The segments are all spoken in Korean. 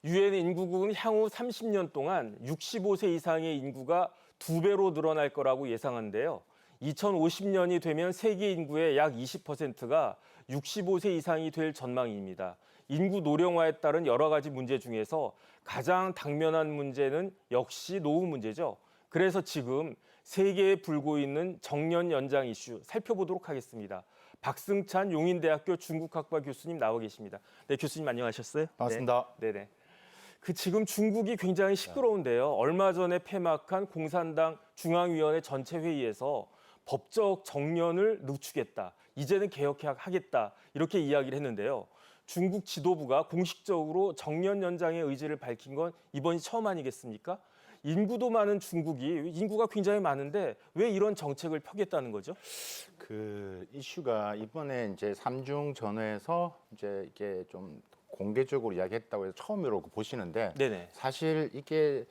유엔 인구국은 향후 30년 동안 65세 이상의 인구가 2배로 늘어날 거라고 예상하는데요. 2050년이 되면 세계 인구의 약 20%가 65세 이상이 될 전망입니다. 인구 노령화에 따른 여러 가지 문제 중에서 가장 당면한 문제는 역시 노후 문제죠. 그래서 지금 세계에 불고 있는 정년 연장 이슈 살펴보도록 하겠습니다. 박승찬 용인대학교 중국학과 교수님 나와 계십니다. 네, 교수님 안녕하셨어요? 반갑습니다. 네, 네네. 지금 중국이 굉장히 시끄러운데요. 얼마 전에 폐막한 공산당 중앙위원회 전체 회의에서 법적 정년을 늦추겠다. 이제는 개혁하겠다. 이렇게 이야기를 했는데요. 중국 지도부가 공식적으로 정년 연장의 의지를 밝힌 건 이번이 처음 아니겠습니까? 인구도 많은 중국이 인구가 굉장히 많은데 왜 이런 정책을 펴겠다는 거죠? 그 이슈가 이번에 이제 삼중 전회에서 이제 이게 좀 공개적으로 이야기했다고 해서 처음으로 보시는데 네네. 사실 이게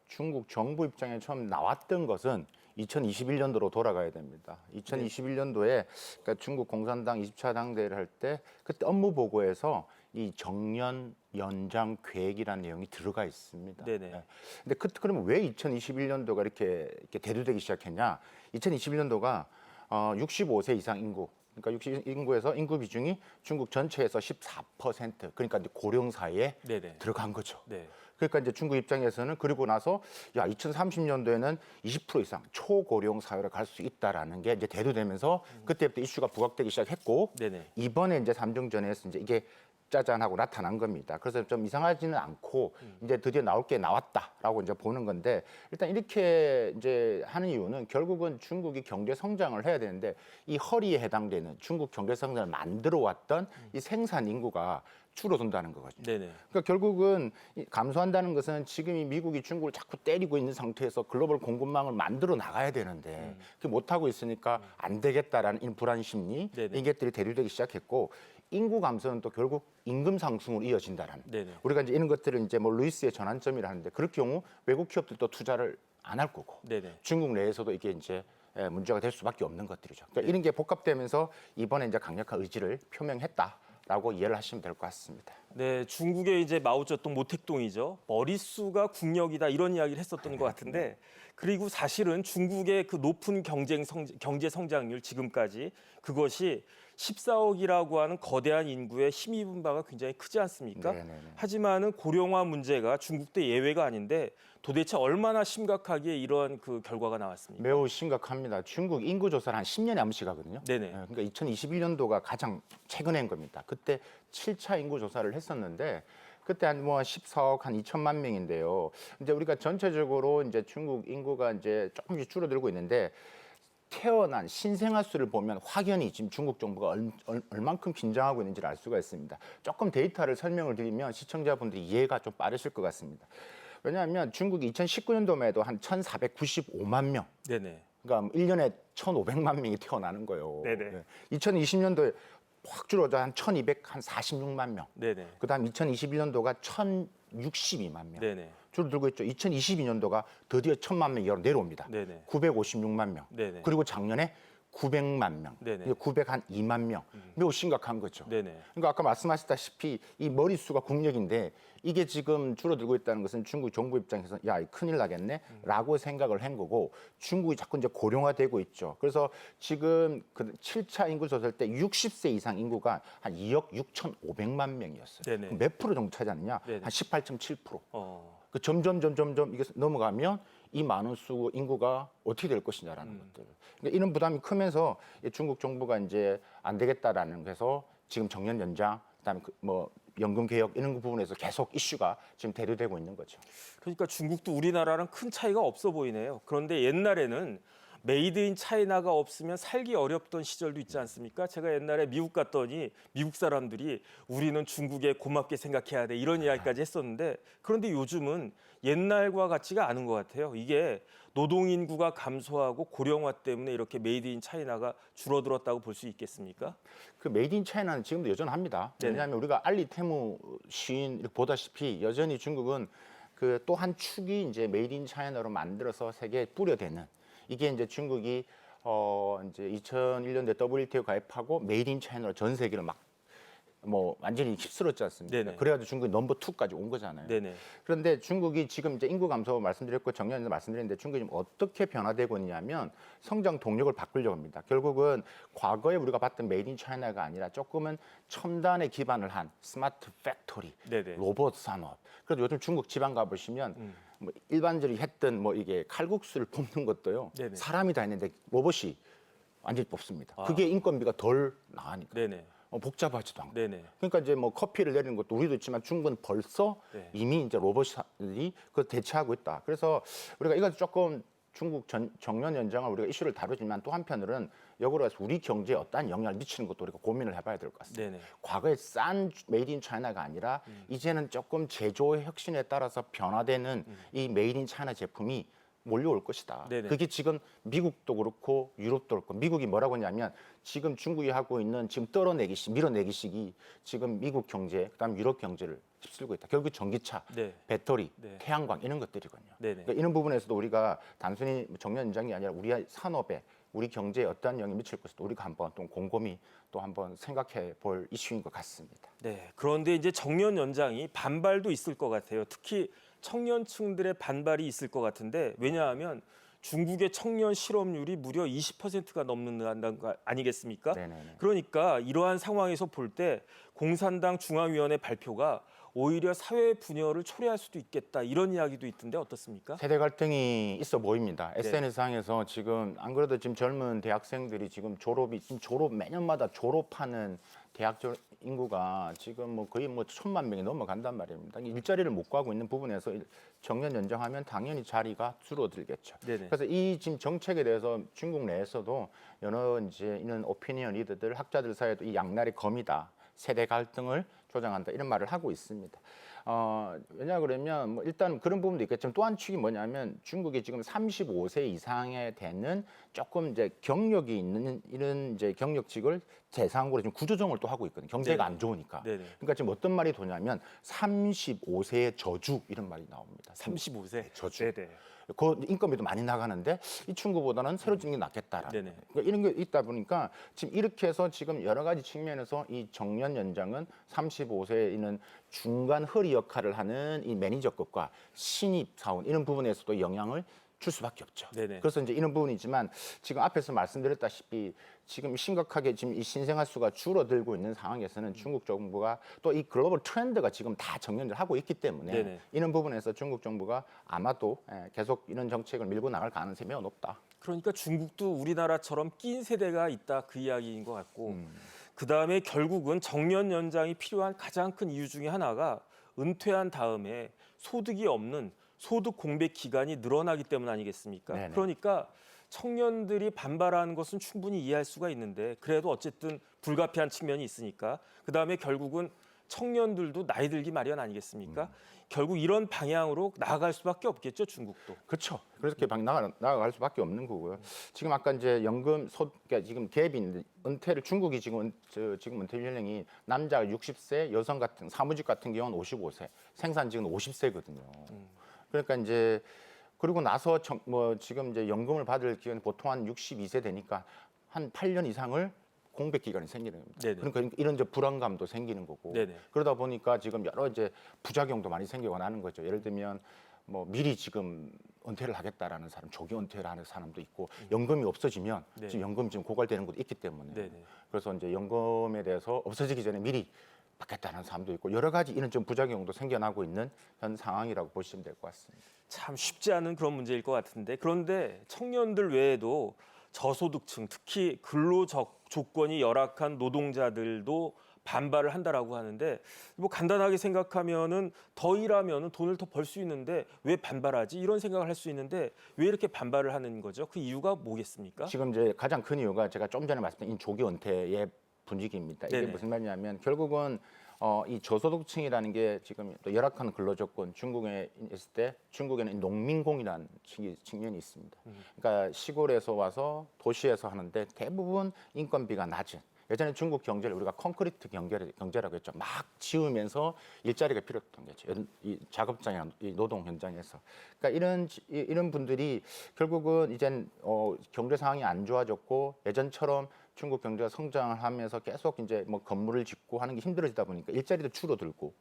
중국 정부 입장에 처음 나왔던 것은 2021년도로 돌아가야 됩니다. 2021년도에 그러니까 중국 공산당 20차 당대회를 할 때 그때 업무 보고에서 이 정년 연장 계획이라는 내용이 들어가 있습니다. 네네. 네. 근데 그러면 왜 2021년도가 이렇게 대두되기 시작했냐? 2021년도가 65세 이상 인구, 그러니까 60 인구에서 인구 비중이 중국 전체에서 14%, 그러니까 이제 고령 사회에 네네. 들어간 거죠. 네. 그러니까 이제 중국 입장에서는 그리고 나서 2030년도에는 20% 이상 초고령 사회로 갈 수 있다라는 게 이제 대두되면서 그때부터 이슈가 부각되기 시작했고 네네. 이번에 이제 삼중전에서 이제 이게 짜잔하고 나타난 겁니다. 그래서 좀 이상하지는 않고 이제 드디어 나올 게 나왔다라고 이제 보는 건데 일단 이렇게 이제 하는 이유는 결국은 중국이 경제 성장을 해야 되는데 이 허리에 해당되는 중국 경제 성장을 만들어 왔던 이 생산 인구가 줄어든다는 거거든요. 네네. 그러니까 결국은 감소한다는 것은 지금 이 미국이 중국을 자꾸 때리고 있는 상태에서 글로벌 공급망을 만들어 나가야 되는데 그게 못하고 있으니까 안 되겠다라는 이 불안 심리 네네. 이것들이 대두되기 시작했고 인구 감소는 또 결국 임금 상승으로 이어진다라는. 네네. 우리가 이제 이런 것들은 이제 뭐 루이스의 전환점이라 하는데 그럴 경우 외국 기업들도 투자를 안 할 거고 네네. 중국 내에서도 이게 이제 문제가 될 수밖에 없는 것들이죠. 그러니까 이런 게 복합되면서 이번에 이제 강력한 의지를 표명했다라고 이해를 하시면 될 것 같습니다. 네, 중국의 이제 마오쩌둥 모택동이죠. 머릿수가 국력이다 이런 이야기를 했었던 것 같은데 그리고 사실은 중국의 그 높은 경제 성장률 지금까지 그것이 14억이라고 하는 거대한 인구에 힘입은 바가 굉장히 크지 않습니까? 네네네. 하지만은 고령화 문제가 중국도 예외가 아닌데 도대체 얼마나 심각하게 이러한 그 결과가 나왔습니까? 매우 심각합니다. 중국 인구 조사를 한 10년에 한 번씩 하거든요. 네네. 그러니까 2021년도가 가장 최근에 한 겁니다. 그때 7차 인구 조사를 했었는데 그때 한 뭐 14억 한 2천만 명인데요. 이제 우리가 전체적으로 이제 중국 인구가 이제 조금씩 줄어들고 있는데 태어난 신생아 수를 보면 확연히 지금 중국 정부가 얼만큼 긴장하고 있는지를 알 수가 있습니다. 조금 데이터를 설명을 드리면 시청자분들이 이해가 좀 빠르실 것 같습니다. 왜냐하면 중국이 2019년도만 해도 한 1,495만 명. 네네. 그러니까 1년에 1,500만 명이 태어나는 거예요. 네네. 2020년도에 확 줄어져 한 1,246만 명. 네네. 그다음 2021년도가 1,062만 명. 네네. 줄어들고 있죠. 2022년도가 드디어 1,000만 명 이하로 내려옵니다. 네네. 956만 명. 네네. 그리고 작년에 900만 명. 네네. 이제 902만 명. 매우 심각한 거죠. 네네. 그러니까 아까 말씀하셨다시피 이 머릿수가 국력인데 이게 지금 줄어들고 있다는 것은 중국 정부 입장에서 야, 큰일 나겠네 라고 생각을 한 거고 중국이 자꾸 이제 고령화되고 있죠. 그래서 지금 그 7차 인구 조사할 때 60세 이상 인구가 한 2억 6,500만 명이었어요. 네네. 그럼 몇 프로 정도 차지하느냐? 네네. 한 18.7%. 어. 그 점점 이게 넘어가면 이 많은 수 인구가 어떻게 될 것이냐라는 것들. 그러니까 이런 부담이 크면서 중국 정부가 이제 안 되겠다라는 그래서 지금 정년 연장, 그다음에 뭐 연금 개혁 이런 부분에서 계속 이슈가 지금 대두되고 있는 거죠. 그러니까 중국도 우리나라랑 큰 차이가 없어 보이네요. 그런데 옛날에는 메이드 인 차이나가 없으면 살기 어렵던 시절도 있지 않습니까? 제가 옛날에 미국 갔더니 미국 사람들이 우리는 중국에 고맙게 생각해야 돼 이런 이야기까지 했었는데 그런데 요즘은 옛날과 같지가 않은 것 같아요. 이게 노동 인구가 감소하고 고령화 때문에 이렇게 메이드 인 차이나가 줄어들었다고 볼 수 있겠습니까? 그 메이드 인 차이나는 지금도 여전합니다. 네네. 왜냐하면 우리가 알리테무 시인 이렇게 보다시피 여전히 중국은 그 또 한 축이 이제 메이드 인 차이나로 만들어서 세계에 뿌려대는 이게 이제 중국이 이제 2001년도에 WTO 가입하고 메이드 인 차이나로 전 세계를 막 뭐 완전히 휩쓸었지 않습니까? 네네. 그래가지고 중국이 넘버 2까지 온 거잖아요. 네네. 그런데 중국이 지금 이제 인구 감소 말씀드렸고 정년에서 말씀드렸는데 중국이 지금 어떻게 변화되고 있냐면 성장 동력을 바꾸려고 합니다. 결국은 과거에 우리가 봤던 메이드 인 차이나가 아니라 조금은 첨단에 기반을 한 스마트 팩토리, 네네. 로봇 산업. 그래도 요즘 중국 지방 가보시면 뭐 일반적으로 했던 뭐 이게 칼국수를 볶는 것도요. 네네. 사람이 다 했는데 로봇이 완전히 뽑습니다. 아. 그게 인건비가 덜 나가니까. 네네. 복잡하지도 않고. 네네. 그러니까 이제 뭐 커피를 내리는 것도 우리도 있지만 중국은 벌써 네. 이미 이제 로봇이 그 대체하고 있다. 그래서 우리가 이것도 조금 중국 정년 연장을 우리가 이슈를 다루지만 또 한편으로는 역으로 해서 우리 경제에 어떠한 영향을 미치는 것도 우리가 고민을 해봐야 될 것 같습니다. 네네. 과거에 싼 메이드 인 차이나가 아니라 이제는 조금 제조의 혁신에 따라서 변화되는 이 메이드 인 차이나 제품이 몰려올 것이다. 네네. 그게 지금 미국도 그렇고 유럽도 그렇고 미국이 뭐라고 하냐면 지금 중국이 하고 있는 지금 밀어내기식이 지금 미국 경제 그다음 유럽 경제를 휩쓸고 있다. 결국 전기차, 네. 배터리, 네. 태양광 이런 것들이거든요. 네네. 그러니까 이런 부분에서도 우리가 단순히 정년 연장이 아니라 우리 산업에 우리 경제에 어떠한 영향이 미칠 것도 우리가 한번 또 곰곰이 또 한번 생각해 볼 이슈인 것 같습니다. 네. 그런데 이제 정년 연장이 반발도 있을 것 같아요. 특히 청년층들의 반발이 있을 것 같은데 왜냐하면 중국의 청년 실업률이 무려 20%가 넘는다는 거 아니겠습니까? 네네네. 그러니까 이러한 상황에서 볼 때 공산당 중앙위원회 발표가 오히려 사회 분열을 초래할 수도 있겠다 이런 이야기도 있던데 어떻습니까? 세대 갈등이 있어 보입니다. 네. SNS상에서 지금 안 그래도 지금 젊은 대학생들이 지금 매년마다 졸업하는 대학 인구가 지금 뭐 거의 뭐 1,000만 명이 넘어간단 말입니다. 일자리를 못 구하고 있는 부분에서 정년 연장하면 당연히 자리가 줄어들겠죠. 네네. 그래서 이 지금 정책에 대해서 중국 내에서도 여러 이제 이런 오피니언 리더들 학자들 사이에도 이 양날의 검이다. 세대 갈등을 조장한다 이런 말을 하고 있습니다. 왜냐 그러면 뭐 일단 그런 부분도 있겠지만 또 한 축이 뭐냐면 중국이 지금 35세 이상에 되는 조금 이제 경력이 있는 이런 이제 경력직을 대상으로 지금 구조조정을 또 하고 있거든요. 경제가 네네. 안 좋으니까. 네네. 그러니까 지금 어떤 말이 도냐면 35세의 저주 이런 말이 나옵니다. 35세. 저주. 네네. 그 인건비도 많이 나가는데 이 친구보다는 새로 찍는 게 낫겠다라는 네네. 그러니까 이런 게 있다 보니까 지금 이렇게 해서 지금 여러 가지 측면에서 이 정년 연장은 35세에 있는 중간 허리 역할을 하는 이 매니저급과 신입 사원 이런 부분에서도 영향을 줄 수밖에 없죠. 네네. 그래서 이제 이런 부분이지만 지금 앞에서 말씀드렸다시피 지금 심각하게 지금 이 신생아 수가 줄어들고 있는 상황에서는 중국 정부가 또 이 글로벌 트렌드가 지금 다 정년을 하고 있기 때문에 네네. 이런 부분에서 중국 정부가 아마도 계속 이런 정책을 밀고 나갈 가능성이 매우 높다. 그러니까 중국도 우리나라처럼 낀 세대가 있다 그 이야기인 것 같고 그다음에 결국은 정년 연장이 필요한 가장 큰 이유 중에 하나가 은퇴한 다음에 소득이 없는 소득 공백 기간이 늘어나기 때문 아니겠습니까? 네네. 그러니까 청년들이 반발하는 것은 충분히 이해할 수가 있는데 그래도 어쨌든 불가피한 측면이 있으니까 그다음에 결국은 청년들도 나이 들기 마련 아니겠습니까? 결국 이런 방향으로 나아갈 수밖에 없겠죠, 중국도. 그렇죠. 그렇게 나아갈 수밖에 없는 거고요. 지금 아까 이제 그러니까 지금 갭이 있는데 은퇴를 중국이 지금 지금 은퇴 연령이 남자가 60세, 여성 같은 사무직 같은 경우는 55세, 생산직은 50세거든요. 그러니까 이제 그리고 나서 뭐 지금 이제 연금을 받을 기간이 보통 한 62세 되니까 한 8년 이상을 공백 기간이 생기는 겁니다. 네네. 그러니까 이런 이제 불안감도 생기는 거고 네네. 그러다 보니까 지금 여러 이제 부작용도 많이 생기고 나는 거죠. 예를 들면 뭐 미리 지금 은퇴를 하겠다라는 사람, 조기 은퇴를 하는 사람도 있고 연금이 없어지면 네. 지금 연금이 지금 고갈되는 것도 있기 때문에 네네. 그래서 이제 연금에 대해서 없어지기 전에 미리 받겠다는 사람도 있고 여러 가지 이런 좀 부작용도 생겨나고 있는 현 상황이라고 보시면 될 것 같습니다. 참 쉽지 않은 그런 문제일 것 같은데 그런데 청년들 외에도 저소득층 특히 근로 조건이 열악한 노동자들도 반발을 한다라고 하는데 뭐 간단하게 생각하면은 더 일하면은 돈을 더 벌 수 있는데 왜 반발하지 이런 생각을 할 수 있는데 왜 이렇게 반발을 하는 거죠? 그 이유가 뭐겠습니까? 지금 이제 가장 큰 이유가 제가 좀 전에 말씀드린 이 조기 은퇴의 분위기입니다. 이게 네네. 무슨 말이냐면 결국은 이 저소득층이라는 게 지금 또 열악한 근로 조건 중국에 있을 때 중국에는 농민공이라는 측면이 있습니다. 그러니까 시골에서 와서 도시에서 하는데 대부분 인건비가 낮은 예전에 중국 경제를 우리가 콘크리트 경제라고 했죠. 막 지으면서 일자리가 필요했던 거죠. 이 작업장이나 이 노동 현장에서. 그러니까 이런 분들이 결국은 이젠 경제 상황이 안 좋아졌고 예전처럼 중국 경제가 성장을 하면서 계속 이제 뭐 건물을 짓고 하는 게 힘들어지다 보니까 일자리도 줄어들고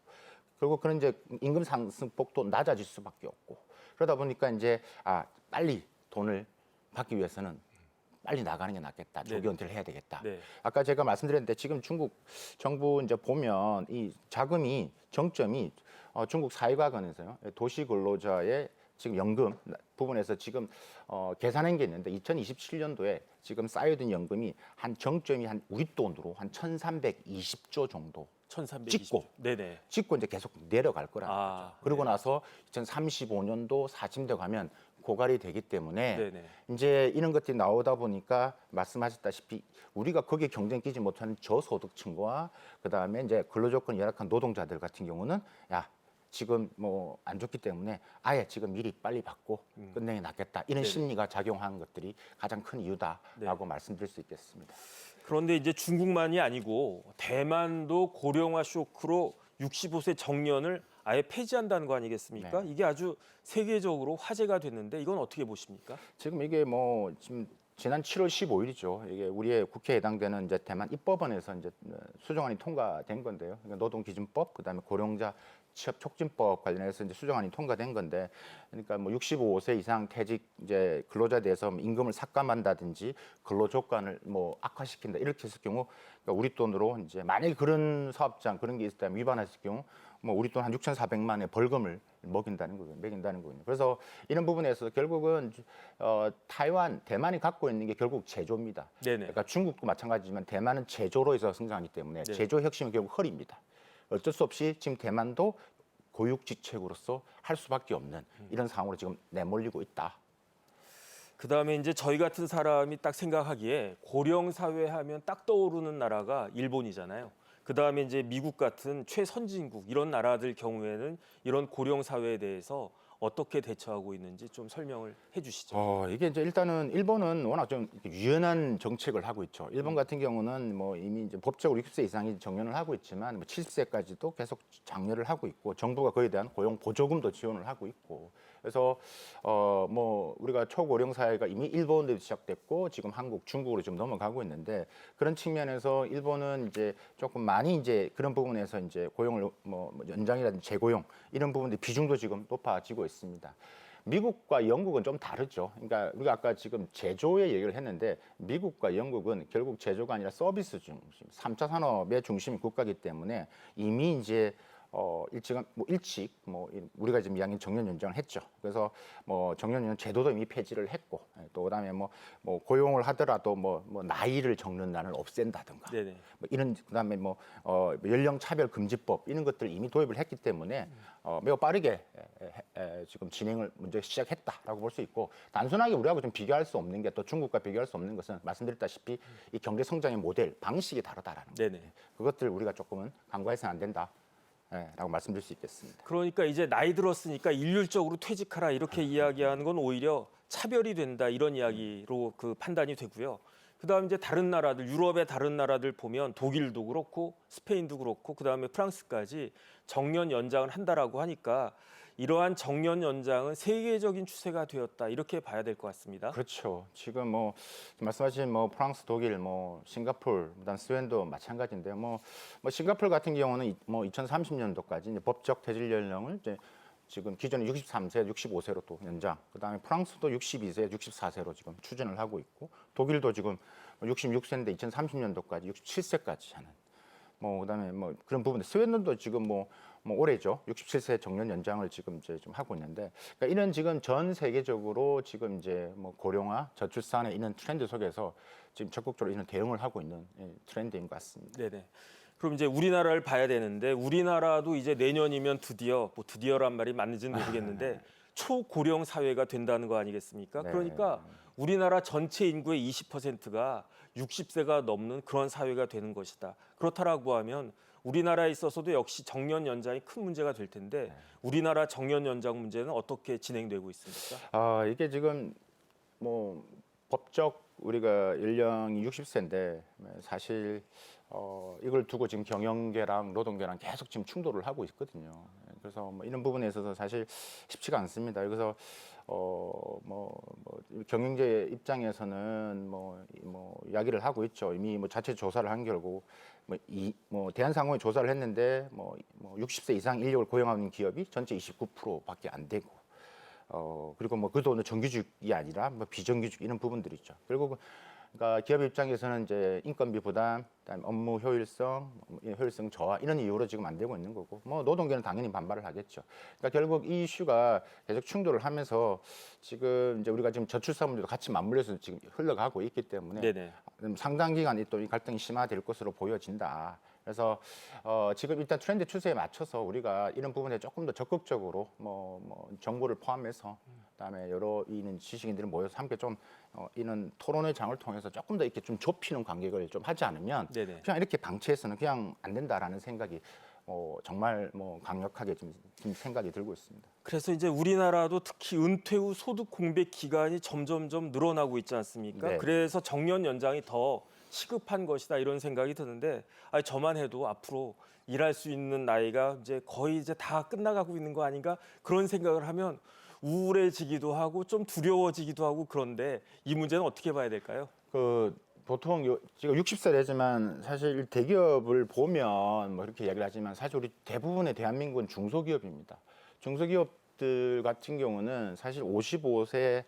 결국 그런 이제 임금 상승폭도 낮아질 수밖에 없고 그러다 보니까 이제 빨리 돈을 받기 위해서는 빨리 나가는 게 낫겠다. 조기 은퇴를 해야 되겠다. 네. 아까 제가 말씀드렸는데 지금 중국 정부 이제 보면 이 자금이 정점이 중국 사회과건에서요. 도시 근로자의 지금 연금 부분에서 지금 계산한 게 있는데 2027년도에 지금 쌓여든 연금이 한 정점이 한 우리 돈으로 한 1,320조 정도 1320. 찍고. 네네. 찍고 이제 계속 내려갈 거라는 아, 거죠. 그러고 나서 2035년도 40대 가면 고갈이 되기 때문에 네네. 이제 이런 것들이 나오다 보니까 말씀하셨다시피 우리가 거기에 경쟁 끼지 못하는 저소득층과 그다음에 이제 근로조건이 열악한 노동자들 같은 경우는 야 지금 뭐 안 좋기 때문에 아예 지금 미리 빨리 받고 끝내는 게 낫겠다 이런 네네. 심리가 작용한 것들이 가장 큰 이유다라고 말씀드릴 수 있겠습니다. 그런데 이제 중국만이 아니고 대만도 고령화 쇼크로 65세 정년을 아예 폐지한다는 거 아니겠습니까? 네. 이게 아주 세계적으로 화제가 됐는데 이건 어떻게 보십니까? 지금 이게 뭐 지금 지난 7월 15일이죠. 이게 우리의 국회에 해당되는 이제 대만 입법원에서 이제 수정안이 통과된 건데요. 그러니까 노동기준법, 그다음에 고령자 취업 촉진법 관련해서 이제 수정안이 통과된 건데, 그러니까 뭐 65세 이상 퇴직 이제 근로자에 대해서 임금을 삭감한다든지 근로 조건을 뭐 악화시킨다 이렇게 했을 경우, 그러니까 우리 돈으로 이제 만약에 그런 사업장 그런 게 있었다면 위반했을 경우, 뭐 우리 돈 한 6,400만의 벌금을 먹인다는 거거든요. 그래서 이런 부분에서 결국은 타이완, 대만이 갖고 있는 게 결국 제조입니다. 네네. 그러니까 중국도 마찬가지지만 대만은 제조로 해서 성장하기 때문에 네. 제조 혁신은 결국 헐입니다. 어쩔 수 없이 지금 대만도 고육지책으로서 할 수밖에 없는 이런 상황으로 지금 내몰리고 있다. 그다음에 이제 저희 같은 사람이 딱 생각하기에 고령 사회 하면 딱 떠오르는 나라가 일본이잖아요. 그다음에 이제 미국 같은 최선진국 이런 나라들 경우에는 이런 고령 사회에 대해서 어떻게 대처하고 있는지 좀 설명을 해 주시죠. 이게 이제 일단은 일본은 워낙 좀 유연한 정책을 하고 있죠. 일본 같은 경우는 뭐 이미 이제 법적으로 60세 이상이 정년을 하고 있지만 뭐 70세까지도 계속 장려를 하고 있고 정부가 그에 대한 고용 보조금도 지원을 하고 있고 그래서 뭐 우리가 초고령 사회가 이미 일본에도 시작됐고 지금 한국, 중국으로 좀 넘어가고 있는데 그런 측면에서 일본은 이제 조금 많이 이제 그런 부분에서 이제 고용을 뭐 연장이라든지 재고용 이런 부분들 비중도 지금 높아지고 있습니다. 미국과 영국은 좀 다르죠. 그러니까 우리가 아까 지금 제조의 얘기를 했는데 미국과 영국은 결국 제조가 아니라 서비스 중심, 3차 산업의 중심이 국가이기 때문에 이미 이제 일찍 우리가 지금 이야기한 정년 연장을 했죠. 그래서 뭐 정년 연장 제도도 이미 폐지를 했고 또 그다음에 뭐 고용을 하더라도 뭐 나이를 적는 날을 없앤다든가 네네. 뭐 이런 그다음에 뭐 연령 차별 금지법 이런 것들을 이미 도입을 했기 때문에 매우 빠르게 지금 진행을 먼저 시작했다라고 볼 수 있고 단순하게 우리하고 좀 비교할 수 없는 게 또 중국과 비교할 수 없는 것은 말씀드렸다시피 이 경제 성장의 모델 방식이 다르다라는 거. 네네. 그것들 우리가 조금은 간과해서는 안 된다. 라고 말씀드릴 수 있겠습니다. 그러니까 이제 나이 들었으니까 일률적으로 퇴직하라 이렇게 이야기하는 건 오히려 차별이 된다 이런 이야기로 그 판단이 되고요. 그다음 이제 다른 나라들 유럽의 다른 나라들 보면 독일도 그렇고 스페인도 그렇고 그다음에 프랑스까지 정년 연장을 한다라고 하니까 이러한 정년 연장은 세계적인 추세가 되었다 이렇게 봐야 될 것 같습니다. 그렇죠. 지금 뭐 말씀하신 뭐 프랑스, 독일, 뭐 싱가포르, 그다음 스웨덴도 마찬가지인데요. 뭐 싱가포르 같은 경우는 뭐 2030년도까지 이제 법적 퇴직 연령을 이제 지금 기존에 63세, 65세로 또 연장. 그다음에 프랑스도 62세, 64세로 지금 추진을 하고 있고 독일도 지금 66세인데 2030년도까지 67세까지 하는. 뭐 그다음에 뭐 그런 부분들 스웨덴도 지금 뭐 올해죠 67세 정년 연장을 지금 이제 좀 하고 있는데 그러니까 이런 지금 전 세계적으로 지금 이제 뭐 고령화 저출산의 이런 트렌드 속에서 지금 적극적으로 이런 대응을 하고 있는 트렌드인 것 같습니다. 네네. 그럼 이제 우리나라를 봐야 되는데 우리나라도 이제 내년이면 드디어 뭐 드디어란 말이 맞는지는 모르겠는데 초고령 사회가 된다는 거 아니겠습니까? 네. 그러니까 우리나라 전체 인구의 20%가 60세가 넘는 그런 사회가 되는 것이다. 그렇다라고 하면 우리나라에 있어서도 역시 정년 연장이 큰 문제가 될 텐데 우리나라 정년 연장 문제는 어떻게 진행되고 있습니까? 이게 지금 뭐 법적 우리가 연령이 60세인데 사실 이걸 두고 지금 경영계랑 노동계랑 계속 지금 충돌을 하고 있거든요. 그래서 뭐 이런 부분에 있어서 사실 쉽지가 않습니다. 그래서 경영계 입장에서는 뭐 이야기를 하고 있죠. 이미 뭐 자체 조사를 한 결과 대한상공이 조사를 했는데 뭐 60세 이상 인력을 고용하는 기업이 전체 29%밖에 안 되고 그리고 뭐 그 돈은 정규직이 아니라 뭐 비정규직 이런 부분들이 있죠. 결국 그러니까 기업 입장에서는 이제 인건비 부담, 그다음에 업무 효율성 저하 이런 이유로 지금 안 되고 있는 거고, 뭐 노동계는 당연히 반발을 하겠죠. 그러니까 결국 이 이슈가 계속 충돌을 하면서 지금 이제 우리가 지금 저출산 문제도 같이 맞물려서 지금 흘러가고 있기 때문에 네네. 상당 기간 또 이 갈등이 심화될 것으로 보여진다. 그래서 지금 일단 트렌드 추세에 맞춰서 우리가 이런 부분에 조금 더 적극적으로 뭐 정보를 포함해서 그다음에 여러 있는 지식인들이 모여서 함께 좀 이런 토론의 장을 통해서 조금 더 이렇게 좀 좁히는 간격을 좀 하지 않으면 네네. 그냥 이렇게 방치해서는 그냥 안 된다라는 생각이 정말 뭐 강력하게 지금 생각이 들고 있습니다. 그래서 이제 우리나라도 특히 은퇴 후 소득 공백 기간이 점점점 늘어나고 있지 않습니까? 네. 그래서 정년 연장이 더 시급한 것이다 이런 생각이 드는데 아니, 저만 해도 앞으로 일할 수 있는 나이가 이제 거의 이제 다 끝나가고 있는 거 아닌가 그런 생각을 하면 우울해지기도 하고 좀 두려워지기도 하고 그런데 이 문제는 어떻게 봐야 될까요? 보통 지금 60세 되지만 사실 대기업을 보면 뭐 이렇게 이야기를 하지만 사실 우리 대부분의 대한민국은 중소기업입니다. 중소기업들 같은 경우는 사실 55세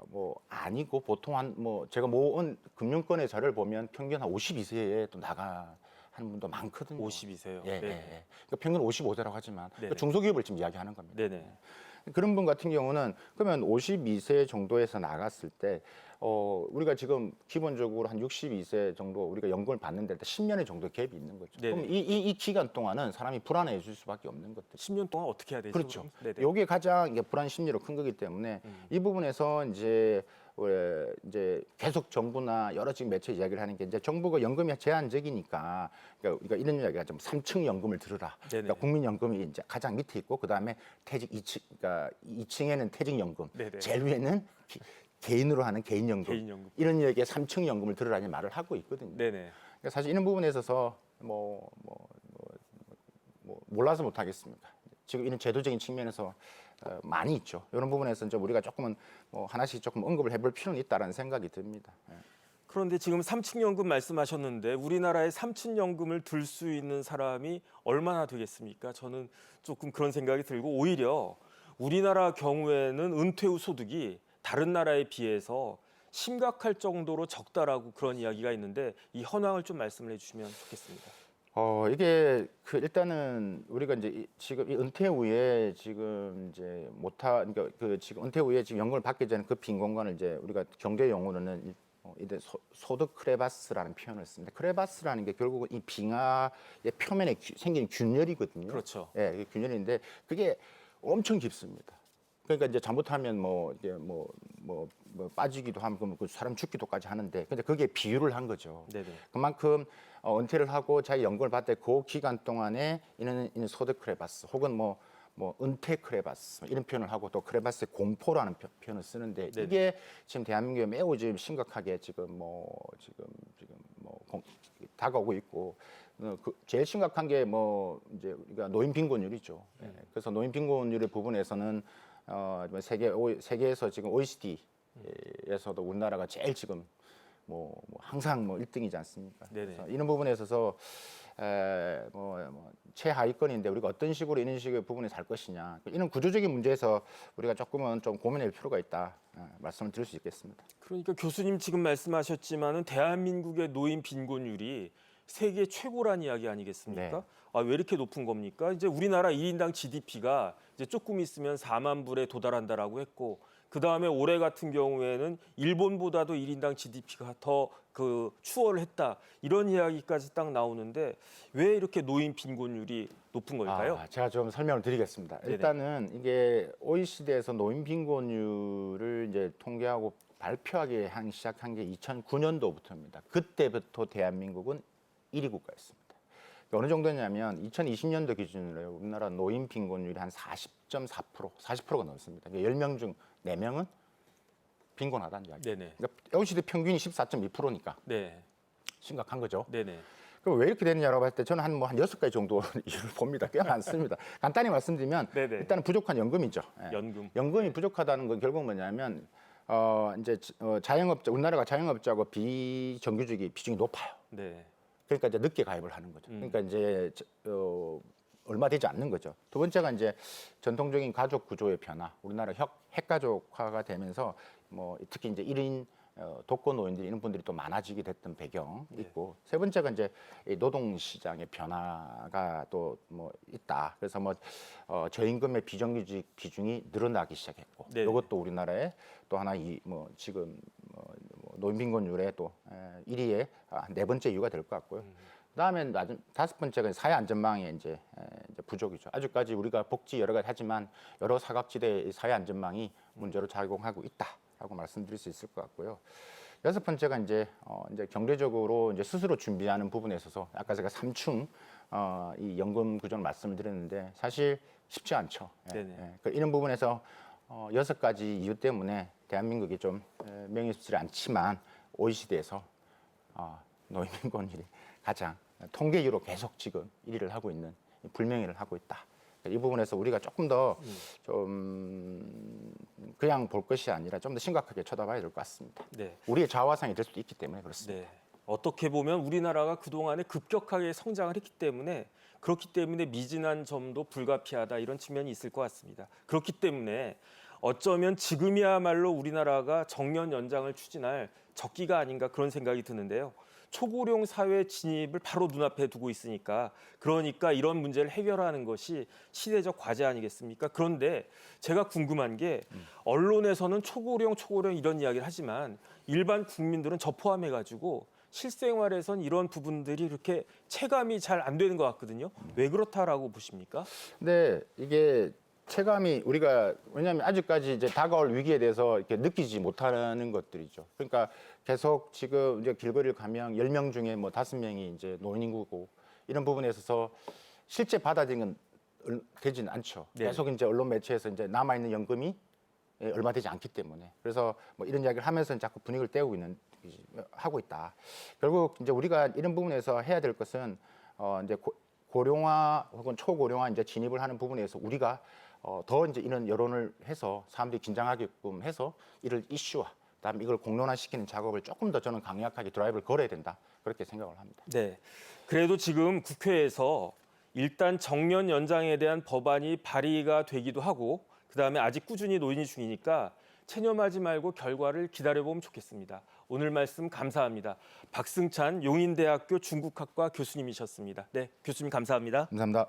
뭐 아니고 보통 한 뭐 제가 모은 금융권의 자료를 보면 평균 한 52세에 또 하는 분도 많거든요. 52세요. 예, 네. 예, 예. 그러니까 평균 55세라고 하지만 네네. 중소기업을 지금 이야기하는 겁니다. 네네. 그런 분 같은 경우는 그러면 52세 정도에서 나갔을 때 우리가 지금 기본적으로 한 62세 정도 우리가 연금을 받는데 10년의 정도 갭이 있는 거죠. 네네. 그럼 이 기간 동안은 사람이 불안해질 수밖에 없는 것들. 10년 동안 어떻게 해야 되죠? 그렇죠. 그럼? 네네. 요게 가장 이게 불안 심리로 큰 거기 때문에 이 부분에서 이제 계속 정부나 여러 지금 매체 이야기를 하는 게 이제 정부가 연금이 제한적이니까 그러니까 우리가 이런 이야기가 좀 3층 연금을 들으라. 네네. 그러니까 국민연금이 이제 가장 밑에 있고 그다음에 퇴직 2층 그러니까 2층에는 퇴직연금, 네네. 제일 위에는 개인으로 하는 개인연금. 개인연금. 이런 이야기에 3층 연금을 들으라는 말을 하고 있거든요. 네네. 그러니까 사실 이런 부분에 있어서 몰라서 못 하겠습니까? 지금 이런 제도적인 측면에서 많이 있죠. 이런 부분에서 이제 우리가 조금은 하나씩 조금 언급을 해볼 필요는 있다라는 생각이 듭니다. 예. 그런데 지금 3층 연금 말씀하셨는데 우리나라에 3층 연금을 들 수 있는 사람이 얼마나 되겠습니까? 저는 조금 그런 생각이 들고 오히려 우리나라 경우에는 은퇴 후 소득이 다른 나라에 비해서 심각할 정도로 적다라고 그런 이야기가 있는데 이 현황을 좀 말씀을 해주시면 좋겠습니다. 이게 일단은 우리가 이제 지금 이 은퇴 후에 지금 이제 그러니까 지금 은퇴 후에 지금 연금을 받기 전에 그 빈 공간을 이제 우리가 경제 용어로는 이제 소득 크레바스라는 표현을 씁니다. 크레바스라는 게 결국은 이 빙하의 표면에 생기는 균열이거든요. 그렇죠. 예, 이게 균열인데 그게 엄청 깊습니다. 그러니까 이제 잘못하면 빠지기도 하면 그 사람 죽기도까지 하는데 근데 그게 비유를 한 거죠. 네네. 그만큼 은퇴를 하고 자기 연금을 받을 그 기간 동안에 이는 소득 크레바스 혹은 뭐 은퇴 크레바스 이런 표현을 하고 또 크레바스의 공포라는 표현을 쓰는데 네네. 이게 지금 대한민국에 매우 지금 심각하게 다가오고 있고 제일 심각한 게 이제 우리가 노인 빈곤율이죠. 예. 그래서 노인 빈곤율의 부분에서는 세계에서 지금 OECD에서도 우리나라가 제일 지금 항상 1등이지 않습니까? 네네. 그래서 이런 부분에 있어서 최하위권인데 우리가 어떤 식으로 이런 식의 부분에 살 것이냐 이런 구조적인 문제에서 우리가 조금은 좀 고민할 필요가 있다 말씀을 드릴 수 있겠습니다. 그러니까 교수님 지금 말씀하셨지만은 대한민국의 노인 빈곤율이 세계 최고란 이야기 아니겠습니까? 네. 왜 이렇게 높은 겁니까? 이제 우리나라 1인당 GDP가 이제 조금 있으면 4만 불에 도달한다라고 했고 그 다음에 올해 같은 경우에는 일본보다도 1인당 GDP가 더 추월을 했다 이런 이야기까지 딱 나오는데 왜 이렇게 노인 빈곤율이 높은 걸까요? 제가 좀 설명을 드리겠습니다. 네네. 일단은 이게 OECD에서 노인 빈곤율을 이제 통계하고 발표하기 시작한 게 2009년도부터입니다. 그때부터 대한민국은 1위 국가였습니다. 어느 정도냐면 2020년도 기준으로 우리나라 노인 빈곤율이 한 40.4%, 40%가 넘습니다. 10명 중 4명은 빈곤하다는 이야기. 네네. 그러니까 OECD 평균이 14.2%니까 네. 심각한 거죠. 네네. 그럼 왜 이렇게 되느냐라고 봤을 때 저는 한 6가지 정도 이유를 봅니다. 꽤 많습니다. 간단히 말씀드리면 네네. 일단은 부족한 연금이죠. 예. 연금. 연금이 부족하다는 건 결국 뭐냐면 이제 자영업자 우리나라가 자영업자하고 비정규직이 비중이 높아요. 네. 그러니까 이제 늦게 가입을 하는 거죠. 그러니까 이제 얼마 되지 않는 거죠. 두 번째가 이제 전통적인 가족 구조의 변화. 우리나라 핵가족화가 되면서 뭐 특히 이제 1인 독거 노인들 이런 분들이 또 많아지게 됐던 배경 있고 세 번째가 이제 이 노동 시장의 변화가 또 뭐 있다. 그래서 뭐 저임금의 비정규직 비중이 늘어나기 시작했고 네. 이것도 우리나라의 또 하나 뭐 지금 노인 빈곤율의 또 1위의 네 번째 이유가 될 것 같고요. 그다음에 다섯 번째가 사회 안전망의 이제 부족이죠. 아직까지 우리가 복지 여러 가지 하지만 여러 사각지대의 사회 안전망이 문제로 작용하고 있다라고 말씀드릴 수 있을 것 같고요. 여섯 번째가 이제 경제적으로 이제 스스로 준비하는 부분에 있어서 아까 제가 3층 이 연금 구조를 말씀을 드렸는데 사실 쉽지 않죠. 네네. 이런 부분에서 6가지 이유 때문에 대한민국이 좀 명예롭지 않지만 OECD에서 노인 빈곤율이 가장 통계적으로 계속 지금 1위를 하고 있는 불명예를 하고 있다. 이 부분에서 우리가 조금 더 좀 그냥 볼 것이 아니라 좀 더 심각하게 쳐다봐야 될 것 같습니다. 네. 우리의 자화상이 될 수도 있기 때문에 그렇습니다. 네. 어떻게 보면 우리나라가 그동안에 급격하게 성장을 했기 때문에 그렇기 때문에 미진한 점도 불가피하다 이런 측면이 있을 것 같습니다. 그렇기 때문에 어쩌면 지금이야말로 우리나라가 정년 연장을 추진할 적기가 아닌가 그런 생각이 드는데요. 초고령 사회 진입을 바로 눈앞에 두고 있으니까 그러니까 이런 문제를 해결하는 것이 시대적 과제 아니겠습니까? 그런데 제가 궁금한 게 언론에서는 초고령 이런 이야기를 하지만 일반 국민들은 저 포함해가지고 실생활에선 이런 부분들이 그렇게 체감이 잘 안 되는 것 같거든요. 왜 그렇다라고 보십니까? 근데 이게 체감이 우리가 왜냐하면 아직까지 이제 다가올 위기에 대해서 이렇게 느끼지 못하는 것들이죠. 그러니까 계속 지금 이제 길거리를 가면 10명 중에 뭐 5명이 이제 노인 인구고 이런 부분에 있어서 실제 받아들이는 건 되지는 않죠. 네. 계속 이제 언론 매체에서 이제 남아 있는 연금이 얼마 되지 않기 때문에 그래서 뭐 이런 이야기를 하면서 자꾸 분위기를 떼우고 하고 있다. 결국 이제 우리가 이런 부분에서 해야 될 것은 이제 고령화 혹은 초고령화 이제 진입을 하는 부분에서 우리가 더 이제 이런 여론을 해서 사람들이 긴장하게끔 해서 이를 이슈화, 그다음에 이걸 공론화시키는 작업을 조금 더 저는 강력하게 드라이브를 걸어야 된다 그렇게 생각을 합니다. 네. 그래도 지금 국회에서 일단 정년 연장에 대한 법안이 발의가 되기도 하고 그다음에 아직 꾸준히 논의 중이니까 체념하지 말고 결과를 기다려보면 좋겠습니다. 오늘 말씀 감사합니다. 박승찬 용인대학교 중국학과 교수님이셨습니다. 네, 교수님 감사합니다. 감사합니다.